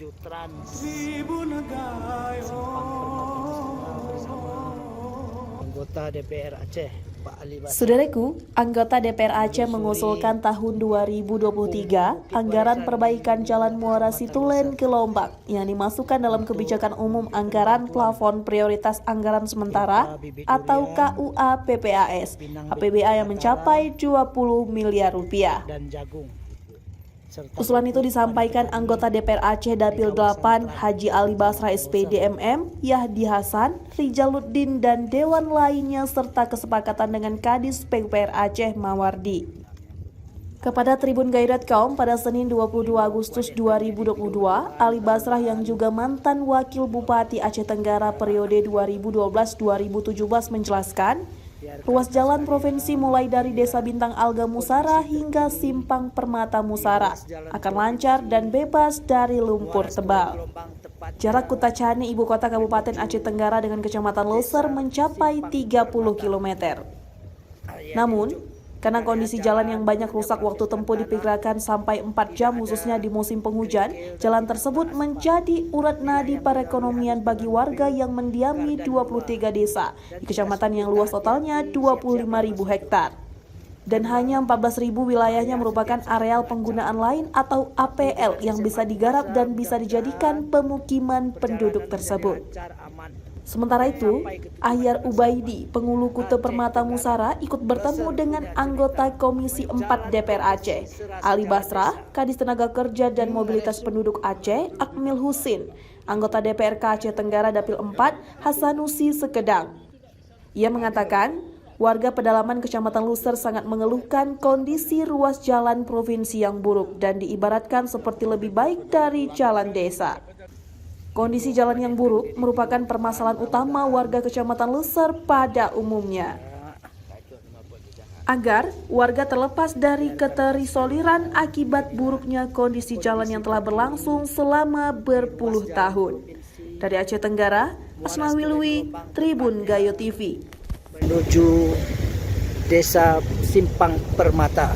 menuju Trans Simpang Permata bersama anggota DPR Aceh Pak Ali Basra. Saudaraku, anggota DPR Aceh mengusulkan tahun 2023 anggaran perbaikan Jalan Muara Situlen ke Lombok yang dimasukkan dalam kebijakan umum anggaran plafon prioritas anggaran sementara atau KUA PPAS APBA yang mencapai 20 miliar rupiah. Dan jagung. Usulan itu disampaikan anggota DPR Aceh Dapil 8 Haji Ali Basra SPD MM, Yahdi Hasan, Rijaluddin dan dewan lainnya serta kesepakatan dengan Kadis PUPR Aceh Mawardi. Kepada Tribun Gairat.com pada Senin 22 Agustus 2022, Ali Basrah yang juga mantan Wakil Bupati Aceh Tenggara periode 2012-2017 menjelaskan, ruas jalan provinsi mulai dari Desa Bintang Alga Musara hingga Simpang Permata Musara akan lancar dan bebas dari lumpur tebal. Jarak Kutacani, ibu kota Kabupaten Aceh Tenggara dengan Kecamatan Loser mencapai 30 km. Namun, karena kondisi jalan yang banyak rusak, waktu tempuh diperkirakan sampai 4 jam khususnya di musim penghujan, jalan tersebut menjadi urat nadi perekonomian bagi warga yang mendiami 23 desa di kecamatan yang luas totalnya 25.000 hektar. Dan hanya 14.000 wilayahnya merupakan areal penggunaan lain atau APL yang bisa digarap dan bisa dijadikan pemukiman penduduk tersebut. Sementara itu, Ahyar Ubaidi, penghulu Kute Permata Musara, ikut bertemu dengan anggota Komisi 4 DPR Aceh, Ali Basrah, Kadis Tenaga Kerja dan Mobilitas Penduduk Aceh, Akmil Husin, anggota DPRK Aceh Tenggara Dapil 4, Hasanusi Sekedang. Ia mengatakan, warga pedalaman Kecamatan Loser sangat mengeluhkan kondisi ruas jalan provinsi yang buruk dan diibaratkan seperti lebih baik dari jalan desa. Kondisi jalan yang buruk merupakan permasalahan utama warga Kecamatan Loser pada umumnya. Agar warga terlepas dari keterisoliran akibat buruknya kondisi jalan yang telah berlangsung selama berpuluh tahun. Dari Aceh Tenggara, Asmawi Lui, Tribun Gayo TV. Menuju Desa Simpang Permata.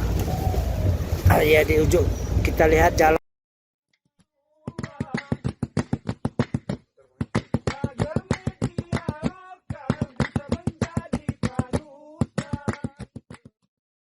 Ya, di ujung kita lihat jalan